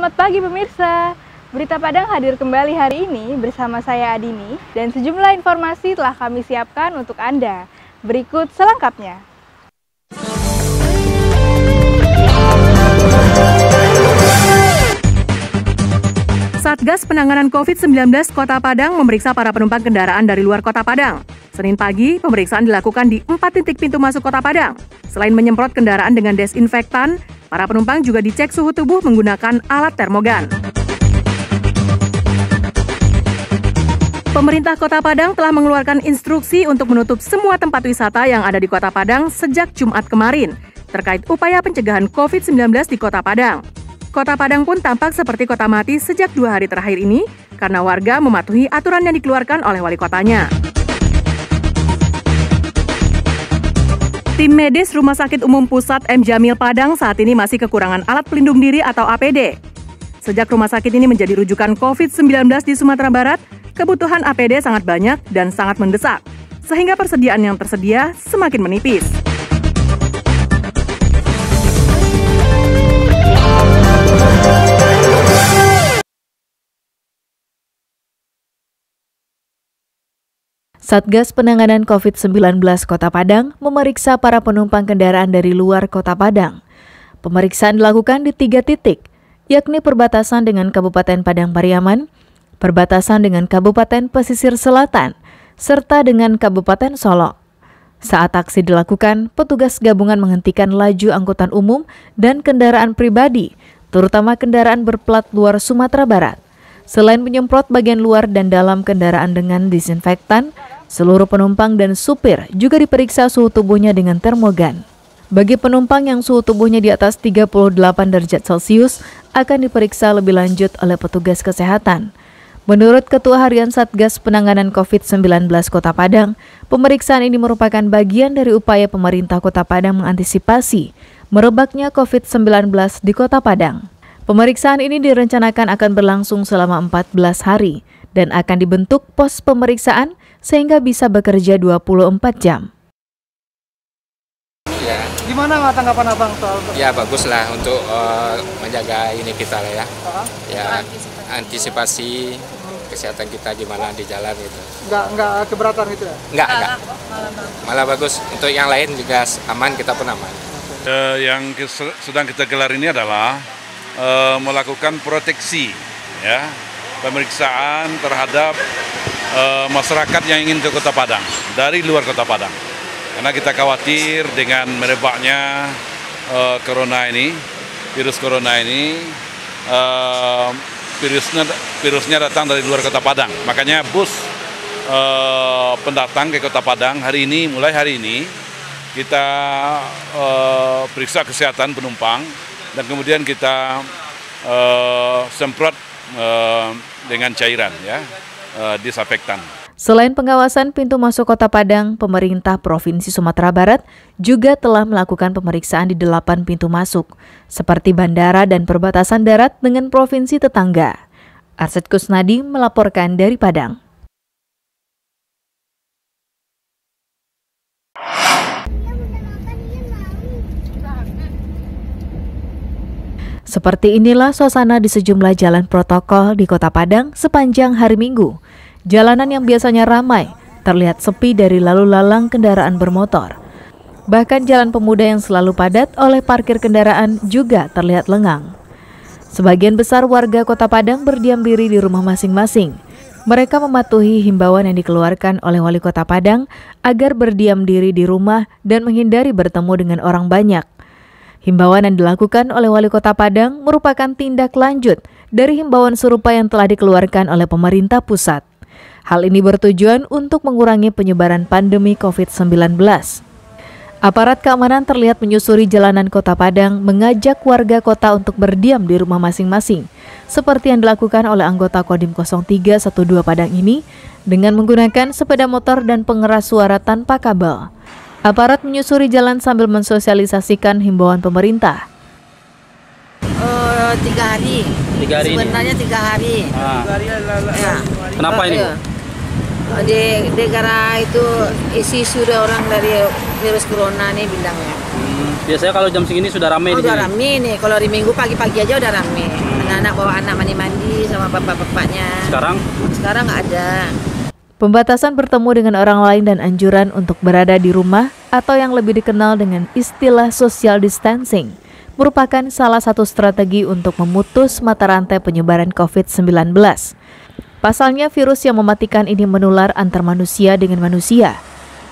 Selamat pagi pemirsa. Berita Padang hadir kembali hari ini bersama saya Adini dan sejumlah informasi telah kami siapkan untuk Anda. Berikut selengkapnya. Satgas Penanganan COVID-19 Kota Padang memeriksa para penumpang kendaraan dari luar Kota Padang. Senin pagi, pemeriksaan dilakukan di 4 titik pintu masuk Kota Padang. Selain menyemprot kendaraan dengan desinfektan, para penumpang juga dicek suhu tubuh menggunakan alat termogan. Pemerintah Kota Padang telah mengeluarkan instruksi untuk menutup semua tempat wisata yang ada di Kota Padang sejak Jumat kemarin, terkait upaya pencegahan COVID-19 di Kota Padang. Kota Padang pun tampak seperti kota mati sejak 2 hari terakhir ini karena warga mematuhi aturan yang dikeluarkan oleh wali kotanya. Tim medis Rumah Sakit Umum Pusat M. Jamil Padang saat ini masih kekurangan alat pelindung diri atau APD. Sejak rumah sakit ini menjadi rujukan COVID-19 di Sumatera Barat, kebutuhan APD sangat banyak dan sangat mendesak, sehingga persediaan yang tersedia semakin menipis. Satgas Penanganan COVID-19 Kota Padang memeriksa para penumpang kendaraan dari luar Kota Padang. Pemeriksaan dilakukan di 3 titik, yakni perbatasan dengan Kabupaten Padang Pariaman, perbatasan dengan Kabupaten Pesisir Selatan, serta dengan Kabupaten Solok. Saat aksi dilakukan, petugas gabungan menghentikan laju angkutan umum dan kendaraan pribadi, terutama kendaraan berplat luar Sumatera Barat. Selain menyemprot bagian luar dan dalam kendaraan dengan disinfektan, seluruh penumpang dan supir juga diperiksa suhu tubuhnya dengan termogan. Bagi penumpang yang suhu tubuhnya di atas 38 derajat Celcius akan diperiksa lebih lanjut oleh petugas kesehatan. Menurut Ketua Harian Satgas Penanganan COVID-19 Kota Padang, pemeriksaan ini merupakan bagian dari upaya pemerintah Kota Padang mengantisipasi merebaknya COVID-19 di Kota Padang. Pemeriksaan ini direncanakan akan berlangsung selama 14 hari dan akan dibentuk pos pemeriksaan sehingga bisa bekerja 24 jam. Ya. Gimana tanggapan Abang soal itu? Ya bagus lah untuk menjaga ini kita lah ya. Ya antisipasi kesehatan kita gimana di jalan gitu. Nggak keberatan gitu ya? Enggak. Malah bagus. Untuk yang lain juga aman, kita pun aman. Yang sedang kita gelar ini adalah melakukan proteksi, ya, pemeriksaan terhadap masyarakat yang ingin ke Kota Padang dari luar Kota Padang. Karena kita khawatir dengan merebaknya virus corona ini, virusnya datang dari luar Kota Padang. Makanya bus pendatang ke Kota Padang mulai hari ini kita periksa kesehatan penumpang dan kemudian kita semprot dengan cairan, ya, disinfektan. Selain pengawasan pintu masuk Kota Padang, pemerintah Provinsi Sumatera Barat juga telah melakukan pemeriksaan di 8 pintu masuk, seperti bandara dan perbatasan darat dengan provinsi tetangga. Arsyad Kusnadi melaporkan dari Padang. Seperti inilah suasana di sejumlah jalan protokol di Kota Padang sepanjang hari Minggu. Jalanan yang biasanya ramai terlihat sepi dari lalu lalang kendaraan bermotor. Bahkan jalan pemuda yang selalu padat oleh parkir kendaraan juga terlihat lengang. Sebagian besar warga Kota Padang berdiam diri di rumah masing-masing. Mereka mematuhi himbauan yang dikeluarkan oleh Wali Kota Padang agar berdiam diri di rumah dan menghindari bertemu dengan orang banyak. Himbauan yang dilakukan oleh Wali Kota Padang merupakan tindak lanjut dari himbauan serupa yang telah dikeluarkan oleh pemerintah pusat. Hal ini bertujuan untuk mengurangi penyebaran pandemi COVID-19. Aparat keamanan terlihat menyusuri jalanan Kota Padang mengajak warga kota untuk berdiam di rumah masing-masing, seperti yang dilakukan oleh anggota Kodim 0312 Padang ini dengan menggunakan sepeda motor dan pengeras suara tanpa kabel. Aparat menyusuri jalan sambil mensosialisasikan himbauan pemerintah. 3 hari. 3 hari. Sebenarnya 3 hari. 3 hari Kenapa ini, Bu? Di negara itu isi sudah orang dari virus corona nih bilangnya. Biasanya kalau jam segini sudah ramai di sini? Udah ramai nih, kalau hari Minggu pagi-pagi aja udah ramai. Anak-anak bawa anak mandi-mandi sama bapak-bapaknya. Sekarang nggak ada. Pembatasan bertemu dengan orang lain dan anjuran untuk berada di rumah atau yang lebih dikenal dengan istilah social distancing merupakan salah satu strategi untuk memutus mata rantai penyebaran COVID-19. Pasalnya virus yang mematikan ini menular antar manusia dengan manusia.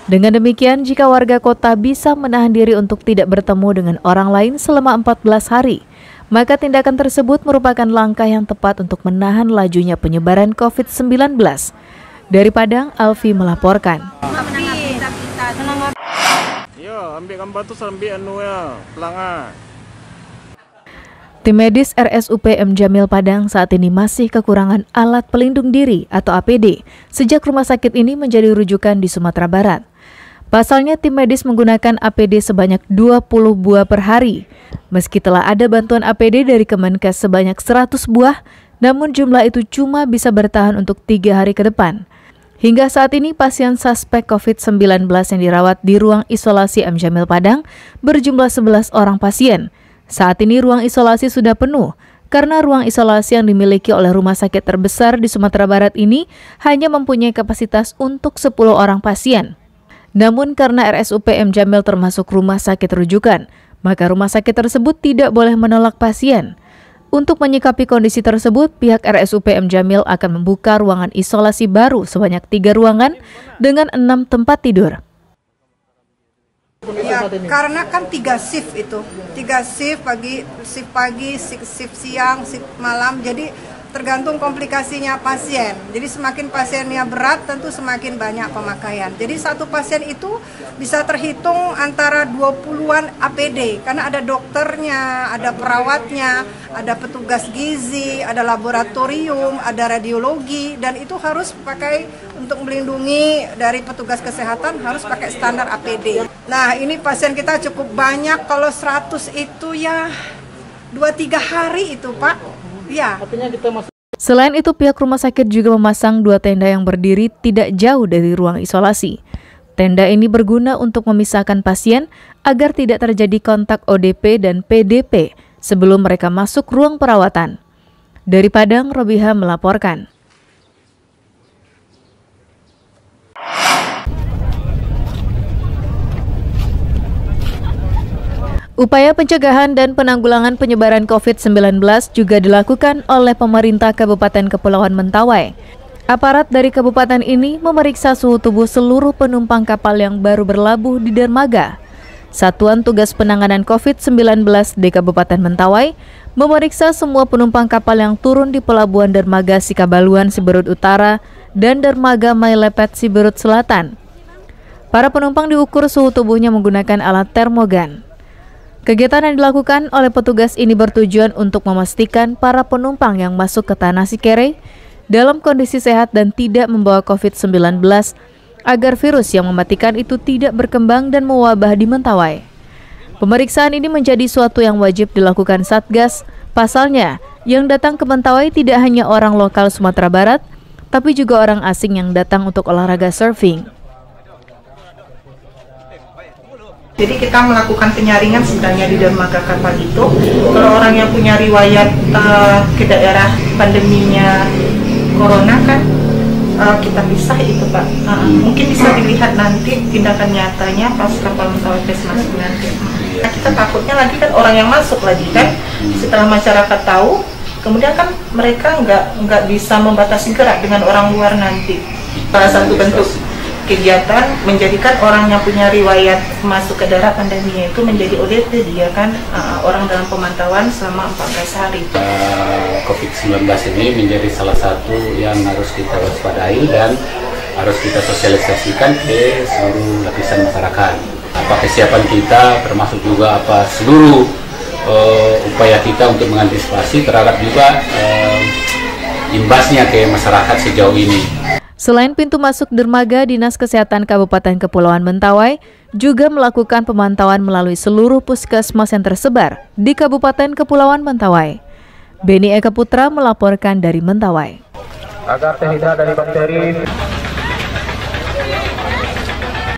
Dengan demikian, jika warga kota bisa menahan diri untuk tidak bertemu dengan orang lain selama 14 hari, maka tindakan tersebut merupakan langkah yang tepat untuk menahan lajunya penyebaran COVID-19. Dari Padang, Alfi melaporkan. Ya, ambil gambar tu sambil pelanggan. Tim medis RSUP M Jamil Padang saat ini masih kekurangan alat pelindung diri atau APD sejak rumah sakit ini menjadi rujukan di Sumatera Barat. Pasalnya tim medis menggunakan APD sebanyak 20 buah per hari. Meski telah ada bantuan APD dari Kemenkes sebanyak 100 buah, namun jumlah itu cuma bisa bertahan untuk 3 hari ke depan. Hingga saat ini pasien suspek COVID-19 yang dirawat di ruang isolasi M Jamil Padang berjumlah 11 orang pasien. Saat ini ruang isolasi sudah penuh karena ruang isolasi yang dimiliki oleh rumah sakit terbesar di Sumatera Barat ini hanya mempunyai kapasitas untuk 10 orang pasien. Namun karena RSUP M Jamil termasuk rumah sakit rujukan, maka rumah sakit tersebut tidak boleh menolak pasien. Untuk menyikapi kondisi tersebut, pihak RSUP M Jamil akan membuka ruangan isolasi baru sebanyak 3 ruangan dengan 6 tempat tidur. Ya, karena kan 3 shift itu, 3 shift pagi, shift siang, shift malam, jadi tergantung komplikasinya pasien. Jadi semakin pasiennya berat tentu semakin banyak pemakaian. Jadi satu pasien itu bisa terhitung antara 20-an APD karena ada dokternya, ada perawatnya, ada petugas gizi, ada laboratorium, ada radiologi, dan itu harus pakai untuk melindungi dari petugas kesehatan harus pakai standar APD. Nah, ini pasien kita cukup banyak, kalau 100 itu ya 2-3 hari itu, Pak. Ya. Selain itu, pihak rumah sakit juga memasang 2 tenda yang berdiri tidak jauh dari ruang isolasi. Tenda ini berguna untuk memisahkan pasien agar tidak terjadi kontak ODP dan PDP sebelum mereka masuk ruang perawatan. Dari Padang, Robiha melaporkan. Upaya pencegahan dan penanggulangan penyebaran COVID-19 juga dilakukan oleh pemerintah Kabupaten Kepulauan Mentawai. Aparat dari kabupaten ini memeriksa suhu tubuh seluruh penumpang kapal yang baru berlabuh di dermaga. Satuan Tugas Penanganan COVID-19 di Kabupaten Mentawai memeriksa semua penumpang kapal yang turun di pelabuhan dermaga Sikabaluan Siberut Utara dan dermaga Mailepet Siberut Selatan. Para penumpang diukur suhu tubuhnya menggunakan alat termogan. Kegiatan yang dilakukan oleh petugas ini bertujuan untuk memastikan para penumpang yang masuk ke Tanah Sikere dalam kondisi sehat dan tidak membawa COVID-19 agar virus yang mematikan itu tidak berkembang dan mewabah di Mentawai. Pemeriksaan ini menjadi suatu yang wajib dilakukan Satgas. Pasalnya, yang datang ke Mentawai tidak hanya orang lokal Sumatera Barat, tapi juga orang asing yang datang untuk olahraga surfing. Jadi kita melakukan penyaringan sebenarnya di dermaga kapal itu. Kalau orang yang punya riwayat ke daerah pandeminya corona kan kita pisah itu, Pak. Mungkin bisa dilihat nanti tindakan nyatanya pas kapal Mentawai tes masuk nanti. Kita takutnya lagi kan orang yang masuk lagi kan, setelah masyarakat tahu, kemudian kan mereka nggak bisa membatasi gerak dengan orang luar nanti. Salah satu bentuk kegiatan menjadikan orang yang punya riwayat masuk ke daerah pandemi itu menjadi ODP, dia kan orang dalam pemantauan selama 14 hari. COVID-19 ini menjadi salah satu yang harus kita waspadai dan harus kita sosialisasikan ke seluruh lapisan masyarakat. Apa kesiapan kita, termasuk juga apa seluruh upaya kita untuk mengantisipasi terhadap juga imbasnya ke masyarakat sejauh ini. Selain pintu masuk dermaga, Dinas Kesehatan Kabupaten Kepulauan Mentawai juga melakukan pemantauan melalui seluruh puskesmas yang tersebar di Kabupaten Kepulauan Mentawai. Beni Eka Putra melaporkan dari Mentawai. Agar terhindar dari bakteri